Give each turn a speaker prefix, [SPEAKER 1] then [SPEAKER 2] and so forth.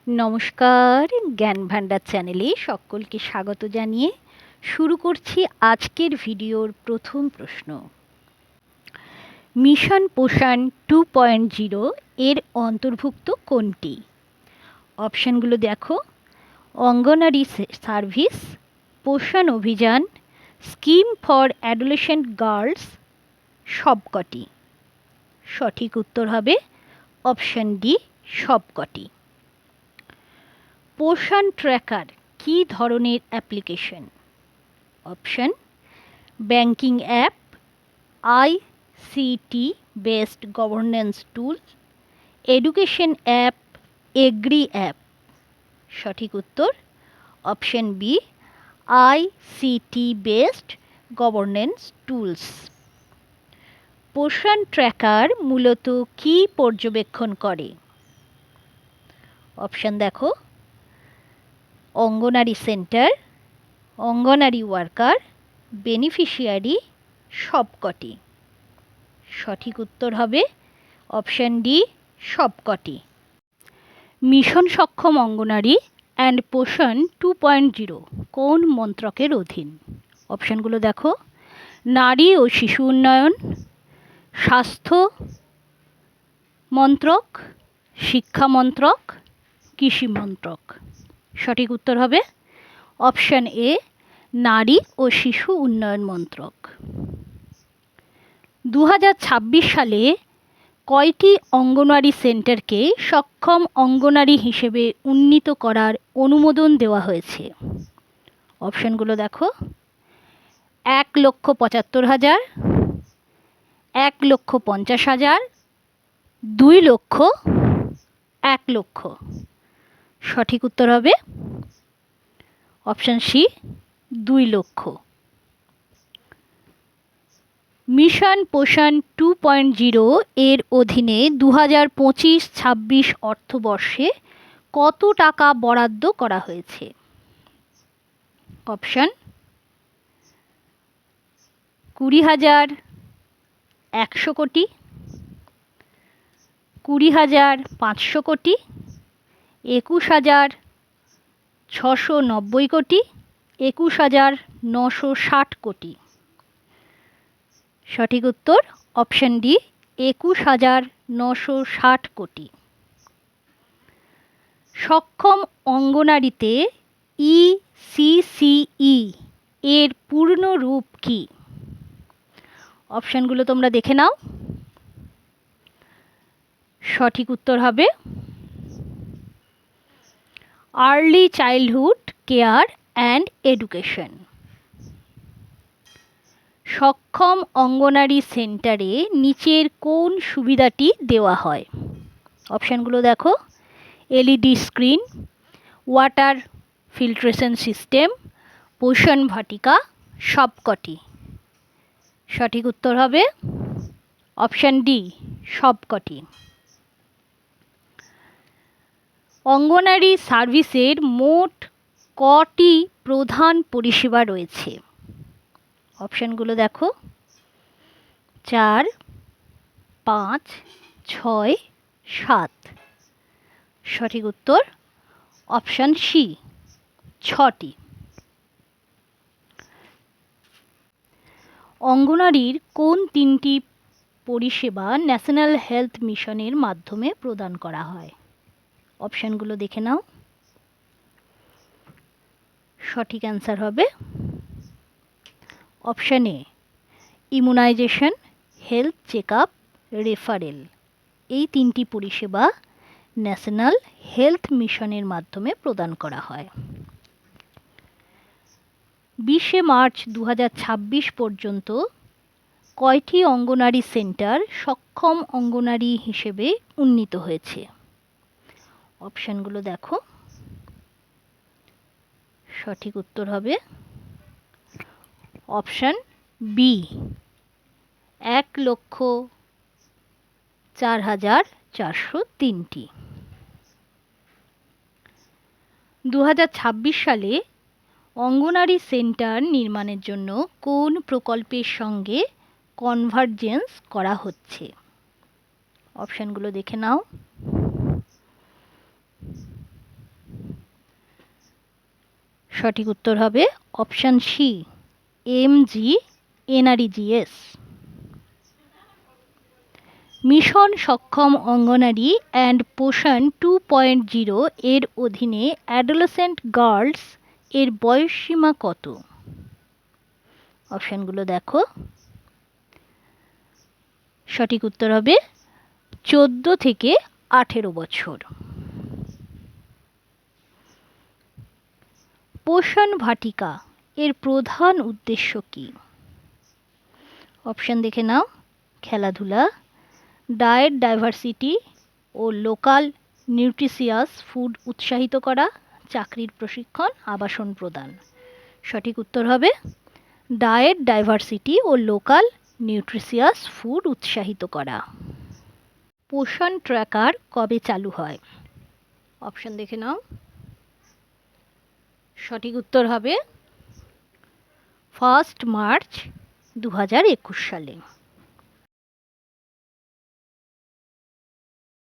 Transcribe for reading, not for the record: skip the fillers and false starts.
[SPEAKER 1] নমস্কার, জ্ঞান ভান্ডার চ্যানেলে সকলকে স্বাগত জানিয়ে শুরু করছি আজকের ভিডিওর প্রথম প্রশ্ন। মিশন পোষণ 2.0 এর অন্তর্ভুক্ত কোনটি? অপশানগুলো দেখো: অঙ্গনারী সার্ভিস, পোষণ অভিযান, স্কিম ফর অ্যাডোলেসেন্ট গার্লস, সবকটি। সঠিক উত্তর হবে অপশান ডি, সবকটি। পোষণ ট্র্যাকার কী ধরনের application? Option: banking app, ICT based governance tool, education app, agri app. সঠিক উত্তর option B, ICT based governance tools. Poshan tracker মূলত কী পর্যবেক্ষণ করে? অপশন দেখো: Anganwadi centre, Anganwadi worker, beneficiary, সবকটি। সঠিক উত্তর হবে অপশান ডি, সবকটি। মিশন সক্ষম অঙ্গনারী অ্যান্ড পোষণ 2.0 কোন মন্ত্রকের অধীন? অপশানগুলো দেখো: নারী ও শিশু উন্নয়ন, স্বাস্থ্য মন্ত্রক, শিক্ষা মন্ত্রক, কৃষি মন্ত্রক। সঠিক উত্তর হবে অপশান এ, নারী ও শিশু উন্নয়ন মন্ত্রক। 2026 সালে কয়টি অঙ্গনওয়াড়ি সেন্টারকে সক্ষম অঙ্গনারী হিসেবে উন্নীত করার অনুমোদন দেওয়া হয়েছে? অপশানগুলো দেখো: 1,75,000, 1,50,000, 2 লক্ষ, 1 লক্ষ। সঠিক উত্তর হবে অপশান সি, 2 লক্ষ। মিশন পোষণ 2.0 এর অধীনে 2025-26 অর্থবর্ষে কত টাকা বরাদ্দ করা হয়েছে? অপশান: 20,100 কোটি, 20,500 কোটি, 21,690 কোটি, 21,960 কোটি। সঠিক উত্তর অপশান ডি, 21,960 কোটি। সক্ষম অঙ্গনারীতে ইসিসিই এর পূর্ণ রূপ কী? অপশানগুলো তোমরা দেখে নাও। সঠিক উত্তর হবে early childhood care and education. সক্ষম অঙ্গনারী সেন্টারে নিচের কোন সুবিধাটি দেওয়া হয়? অপশানগুলো দেখো: LED screen, water filtration system, পোষণ ভাটিকা, সবকটি। সঠিক উত্তর হবে অপশান ডি, সবকটি। অঙ্গনারী সার্ভিসের মোট কটি প্রধান পরিষেবা রয়েছে? অপশানগুলো দেখো: 4, 5, 6, 7। সঠিক উত্তর অপশান সি, 6টি। অঙ্গনারীর কোন 3টি পরিষেবা ন্যাশনাল হেলথ মিশনের মাধ্যমে প্রদান করা হয়? অপশানগুলো দেখে নাও। সঠিক অ্যান্সার হবে option A, immunisation, health checkup, referral. এই 3টি পরিষেবা ন্যাশনাল হেলথ মিশনের মাধ্যমে প্রদান করা হয়। 20 মার্চ 2026 পর্যন্ত কয়টি অঙ্গনারী সেন্টার সক্ষম অঙ্গনারী হিসেবে উন্নীত হয়েছে? অপশানগুলো দেখো। সঠিক উত্তর হবে অপশান বি, 1,04,403টি। 2026 সালে অঙ্গনারী সেন্টার নির্মাণের জন্য কোন প্রকল্পের সঙ্গে কনভার্জেন্স করা হচ্ছে? অপশানগুলো দেখে নাও। সঠিক উত্তর হবে অপশান সি, MGNREGS। মিশন সক্ষম অঙ্গনারী অ্যান্ড পোষণ 2.0 এর অধীনে অ্যাডোলেসেন্ট গার্লস এর বয়সসীমা কত? অপশানগুলো দেখো। সঠিক উত্তর হবে 14 থেকে 18 বছর। পোষণ ভাটিকা এর প্রধান উদ্দেশ্য কী? অপশান দেখে নাও। খেলাধুলা, ডায়েট ডাইভার্সিটি ও লোকাল নিউট্রিশিয়াস ফুড উৎসাহিত করা, চাকরির প্রশিক্ষণ, আবাসন প্রদান। সঠিক উত্তর হবে ডায়েট ডাইভার্সিটি ও লোকাল নিউট্রিশিয়াস ফুড উৎসাহিত করা। পোষণ ট্র্যাকার কবে চালু হয়? অপশান দেখে নাও। সঠিক উত্তর হবে 1 মার্চ 2021 সালে।